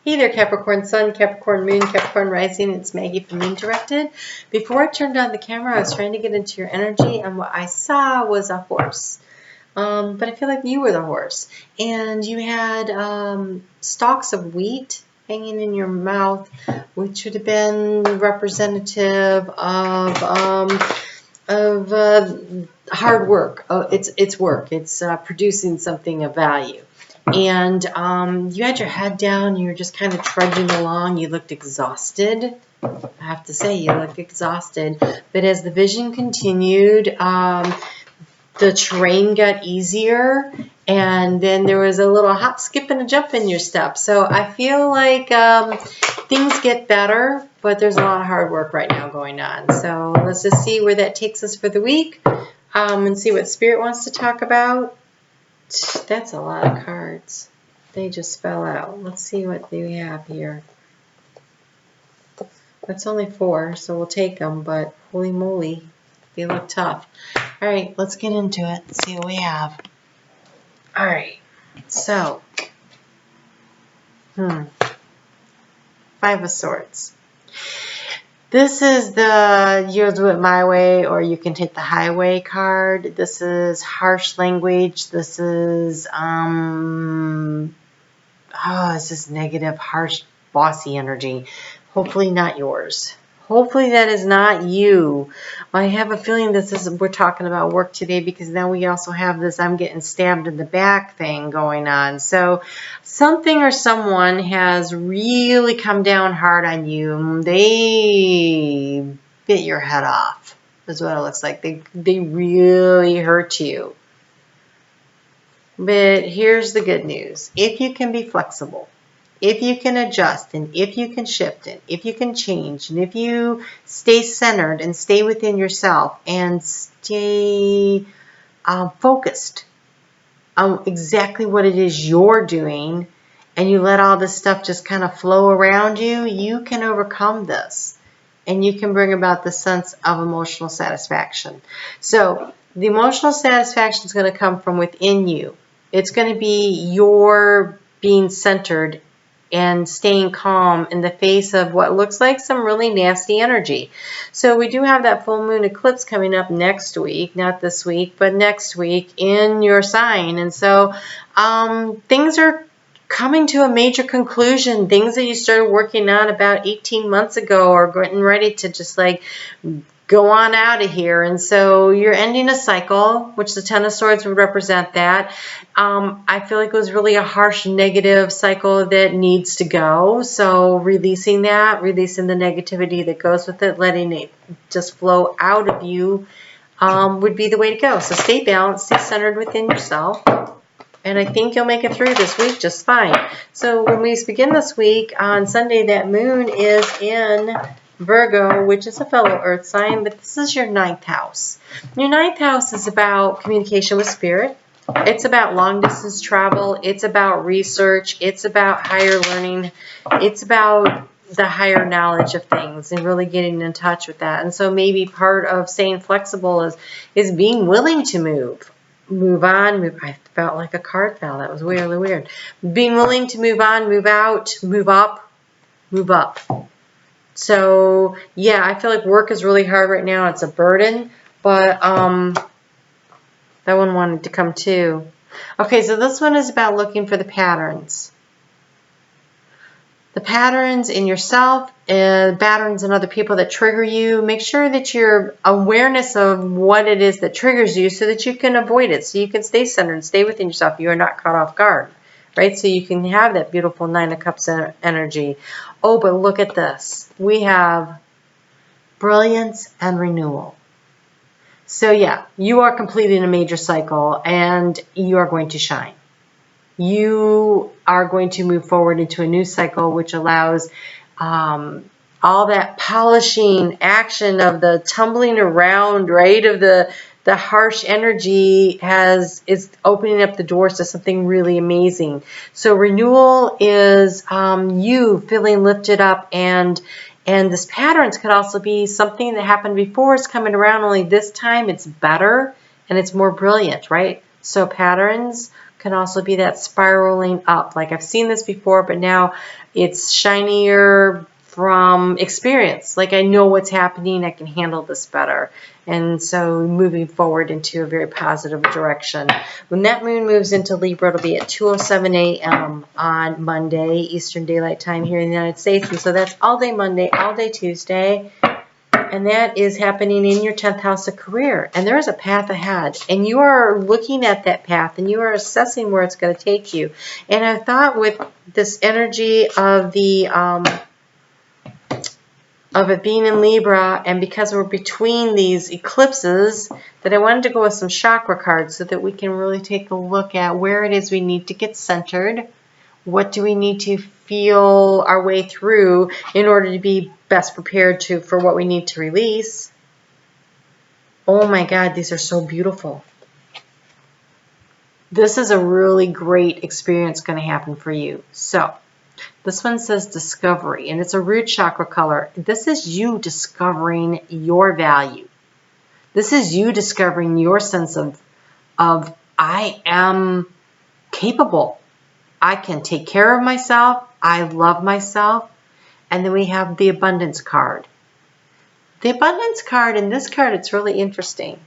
Hey there, Capricorn Sun, Capricorn Moon, Capricorn Rising. It's Maggie from Moon Directed. Before I turned on the camera, I was trying to get into your energy, and what I saw was a horse. But I feel like you were the horse. And you had stalks of wheat hanging in your mouth, which would have been representative of hard work. It's work. It's producing something of value. And you had your head down. You were just kind of trudging along. You looked exhausted. I have to say, you looked exhausted. But as the vision continued, the terrain got easier. And then there was a little hop, skip, and a jump in your step. So I feel like things get better, but there's a lot of hard work right now going on. So let's just see where that takes us for the week and see what Spirit wants to talk about. That's a lot of cards. They just fell out. Let's see what we have here. That's only 4, so we'll take them, but holy moly, they look tough. All right, let's get into it and see what we have. All right, so, 5 of Swords. This is the you'll do it my way, or you can take the highway card. This is harsh language. This is this is negative, harsh, bossy energy. Hopefully not yours. Hopefully that is not you. I have a feeling we're talking about work today, because now we also have this I'm getting stabbed in the back thing going on. So something or someone has really come down hard on you. They bit your head off, is what it looks like. They really hurt you. But here's the good news. If you can be flexible, if you can adjust, and if you can shift it, if you can change, and if you stay centered and stay within yourself and stay focused on exactly what it is you're doing, and you let all this stuff just kind of flow around you, you can overcome this. And you can bring about the sense of emotional satisfaction. So the emotional satisfaction is going to come from within you. It's going to be your being centered and staying calm in the face of what looks like some really nasty energy. So we do have that full moon eclipse coming up next week, not this week, but next week in your sign. And so things are coming to a major conclusion. Things that you started working on about 18 months ago are getting ready to just like go on out of here. And so you're ending a cycle, which the Ten of Swords would represent that. I feel like it was really a harsh, negative cycle that needs to go. So releasing that, releasing the negativity that goes with it, letting it just flow out of you would be the way to go. So stay balanced, stay centered within yourself. And I think you'll make it through this week just fine. So when we begin this week on Sunday, that moon is in Virgo, which is a fellow earth sign, but this is your 9th house. Your 9th house is about communication with spirit. It's about long distance travel. It's about research. It's about higher learning. It's about the higher knowledge of things and really getting in touch with that. And so maybe part of staying flexible is being willing to move on, I felt like a card fell. That was really weird. Being willing to move on, move out, move up, move up. So, yeah, I feel like work is really hard right now. It's a burden, but that one wanted to come too. Okay, so this one is about looking for the patterns. The patterns in yourself, patterns in other people that trigger you. Make sure that your awareness of what it is that triggers you so that you can avoid it, so you can stay centered and stay within yourself. You are not caught off guard, right? So you can have that beautiful 9 of Cups energy. Oh, but look at this. We have brilliance and renewal. So yeah, you are completing a major cycle and you are going to shine. You are going to move forward into a new cycle, which allows all that polishing action of the tumbling around, right, of the harsh energy is opening up the doors to something really amazing. So renewal is you feeling lifted up, and this patterns could also be something that happened before. It's coming around, only this time it's better and it's more brilliant, right? So patterns can also be that spiraling up. Like I've seen this before, but now it's shinier from experience. Like I know what's happening, I can handle this better. And so moving forward into a very positive direction. When that moon moves into Libra, it'll be at 2:07 a.m. on Monday, Eastern Daylight Time here in the United States. And so that's all day Monday, all day Tuesday. And that is happening in your 10th house of career. And there is a path ahead. And you are looking at that path and you are assessing where it's going to take you. And I thought with this energy of the of it being in Libra, and because we're between these eclipses, that I wanted to go with some chakra cards so that we can really take a look at where it is we need to get centered. What do we need to feel our way through in order to be best prepared for what we need to release? Oh my God, these are so beautiful. This is a really great experience going to happen for you. So, this one says discovery, and it's a root chakra color. This is you discovering your value. This is you discovering your sense of I am capable. I can take care of myself. I love myself. And then we have the abundance card. The abundance card, in this card, it's really interesting.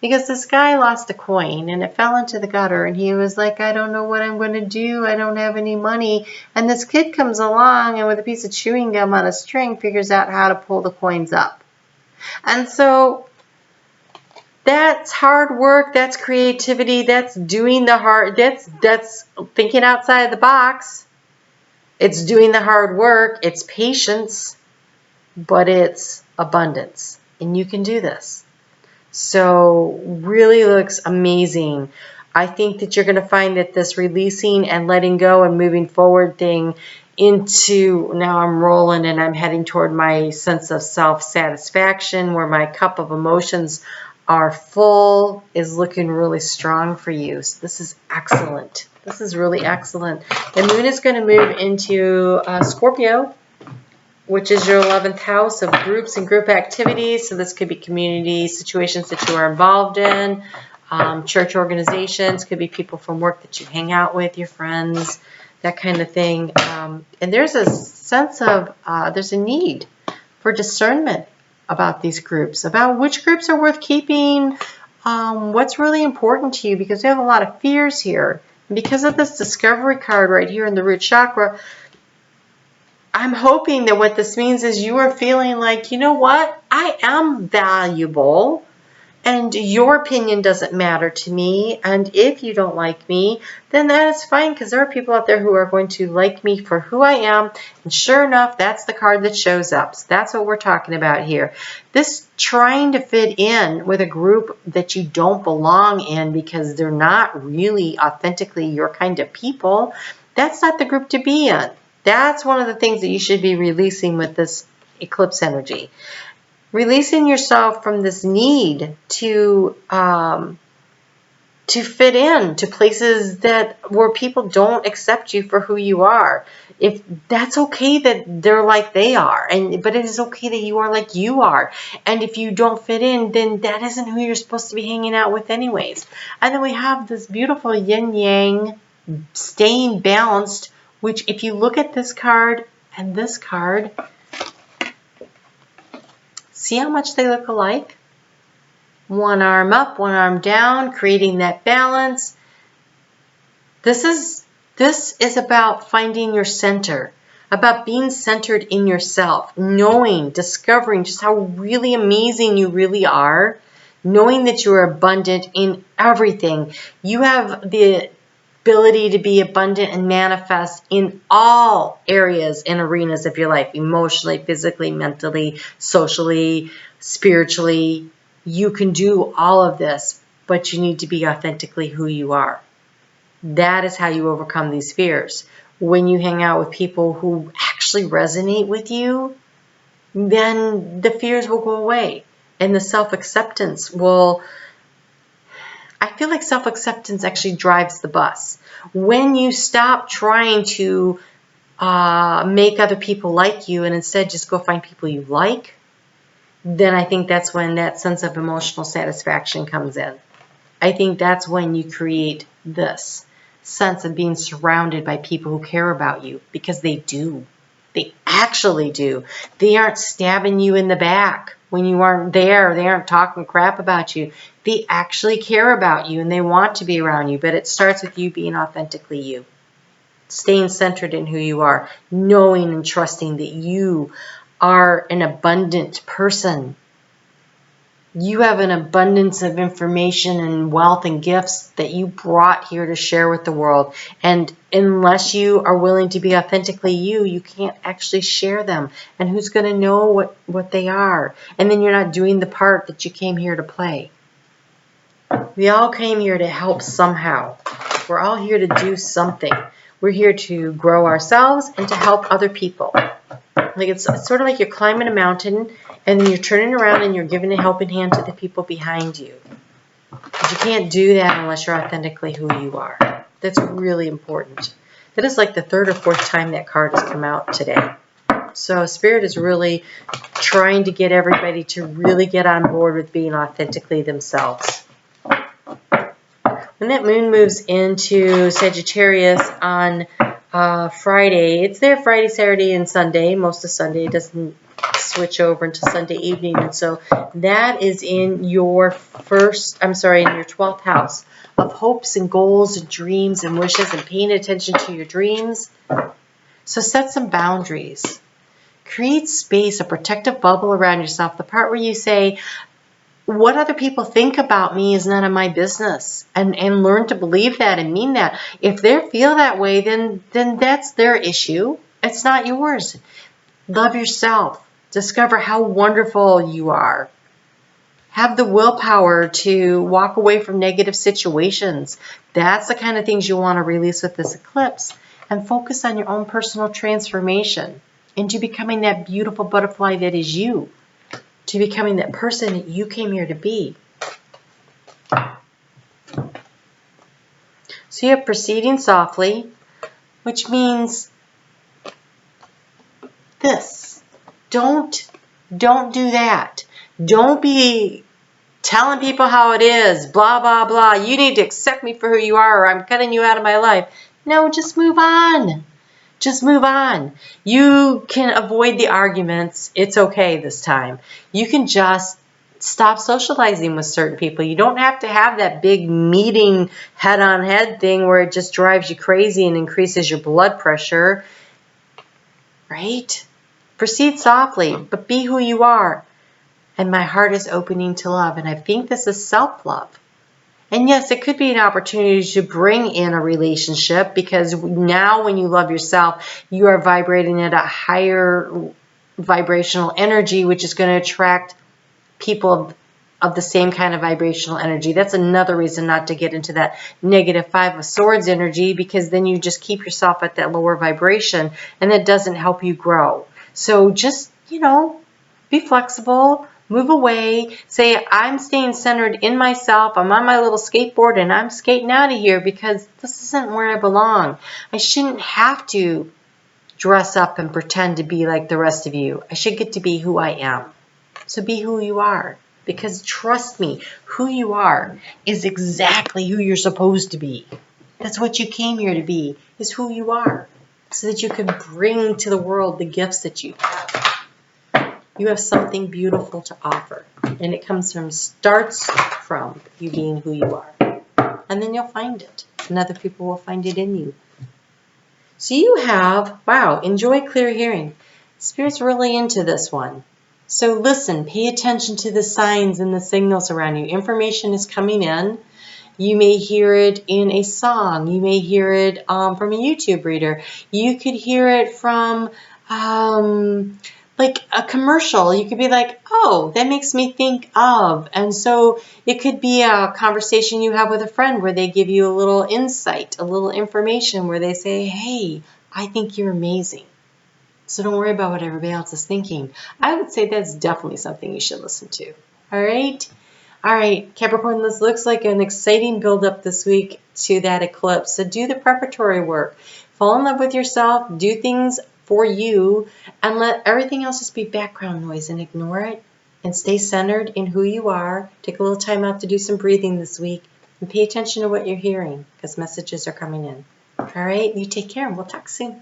Because this guy lost a coin and it fell into the gutter and he was like, I don't know what I'm going to do. I don't have any money. And this kid comes along and with a piece of chewing gum on a string figures out how to pull the coins up. And so that's hard work. That's creativity. That's doing the hard, that's thinking outside the box. It's doing the hard work. It's patience, but it's abundance. And you can do this. So really looks amazing. I think that you're going to find that this releasing and letting go and moving forward thing into, now I'm rolling and I'm heading toward my sense of self-satisfaction where my cup of emotions are full, is looking really strong for you. So this is excellent. This is really excellent. The moon is going to move into Scorpio, which is your 11th house of groups and group activities. So this could be community situations that you are involved in, church organizations, could be people from work that you hang out with, your friends, that kind of thing. And there's a sense of, there's a need for discernment about these groups, about which groups are worth keeping, what's really important to you, because we have a lot of fears here. And because of this discovery card right here in the root chakra, I'm hoping that what this means is you are feeling like, you know what, I am valuable and your opinion doesn't matter to me. And if you don't like me, then that is fine because there are people out there who are going to like me for who I am. And sure enough, that's the card that shows up. So that's what we're talking about here. This trying to fit in with a group that you don't belong in because they're not really authentically your kind of people, that's not the group to be in. That's one of the things that you should be releasing with this eclipse energy. Releasing yourself from this need to fit in to places where people don't accept you for who you are. If that's okay that they're like they are, but it is okay that you are like you are. And if you don't fit in, then that isn't who you're supposed to be hanging out with anyways. And then we have this beautiful yin-yang staying balanced, which if you look at this card and this card, see how much they look alike? One arm up, one arm down, creating that balance. This is about finding your center, about being centered in yourself, knowing, discovering just how really amazing you really are, knowing that you are abundant in everything. You have the ability to be abundant and manifest in all areas and arenas of your life, emotionally, physically, mentally, socially, spiritually. You can do all of this, but you need to be authentically who you are. That is how you overcome these fears. When you hang out with people who actually resonate with you, then the fears will go away and the self-acceptance will... I feel like self-acceptance actually drives the bus. When you stop trying to make other people like you and instead just go find people you like, then I think that's when that sense of emotional satisfaction comes in. I think that's when you create this sense of being surrounded by people who care about you, because they do. They actually do. They aren't stabbing you in the back when you aren't there. They aren't talking crap about you. They actually care about you and they want to be around you. But it starts with you being authentically you. Staying centered in who you are. Knowing and trusting that you are an abundant person. You have an abundance of information and wealth and gifts that you brought here to share with the world. And unless you are willing to be authentically you, you can't actually share them. And who's going to know what they are? And then you're not doing the part that you came here to play. We all came here to help somehow. We're all here to do something. We're here to grow ourselves and to help other people. Like it's sort of like you're climbing a mountain and then you're turning around and you're giving a helping hand to the people behind you. But you can't do that unless you're authentically who you are. That's really important. That is like the third or fourth time that card has come out today. So Spirit is really trying to get everybody to really get on board with being authentically themselves. When that moon moves into Sagittarius on Friday, it's there Friday, Saturday, and Sunday. Most of Sunday. It doesn't switch over until Sunday evening. And so that is in your in your 12th house of hopes and goals and dreams and wishes and paying attention to your dreams. So set some boundaries. Create space, a protective bubble around yourself. The part where you say, what other people think about me is none of my business. And learn to believe that and mean that. If they feel that way, then that's their issue. It's not yours. Love yourself. Discover how wonderful you are. Have the willpower to walk away from negative situations. That's the kind of things you want to release with this eclipse. And focus on your own personal transformation into becoming that beautiful butterfly that is you. To becoming that person that you came here to be. So you have proceeding softly, which means this. Don't do that. Don't be telling people how it is, blah, blah, blah. You need to accept me for who you are or I'm cutting you out of my life. No, just move on. Just move on. You can avoid the arguments. It's okay this time. You can just stop socializing with certain people. You don't have to have that big meeting head-on-head thing where it just drives you crazy and increases your blood pressure. Right? Proceed softly, but be who you are. And my heart is opening to love. And I think this is self-love. And yes, it could be an opportunity to bring in a relationship because now when you love yourself, you are vibrating at a higher vibrational energy, which is going to attract people of the same kind of vibrational energy. That's another reason not to get into that negative 5 of Swords energy, because then you just keep yourself at that lower vibration and that doesn't help you grow. So just, be flexible. Move away. Say, I'm staying centered in myself. I'm on my little skateboard and I'm skating out of here because this isn't where I belong. I shouldn't have to dress up and pretend to be like the rest of you. I should get to be who I am. So be who you are. Because trust me, who you are is exactly who you're supposed to be. That's what you came here to be, is who you are. So that you can bring to the world the gifts that you have. You have something beautiful to offer. And it starts from you being who you are. And then you'll find it. And other people will find it in you. So you have, enjoy clear hearing. Spirit's really into this one. So listen, pay attention to the signs and the signals around you. Information is coming in. You may hear it in a song. You may hear it from a YouTube reader. You could hear it from like a commercial. You could be like, oh, that makes me think of. And so it could be a conversation you have with a friend where they give you a little insight, a little information where they say, hey, I think you're amazing. So don't worry about what everybody else is thinking. I would say that's definitely something you should listen to. All right? All right, Capricorn, this looks like an exciting build-up this week to that eclipse. So do the preparatory work. Fall in love with yourself. Do things for you. And let everything else just be background noise and ignore it. And stay centered in who you are. Take a little time out to do some breathing this week. And pay attention to what you're hearing because messages are coming in. All right, you take care and we'll talk soon.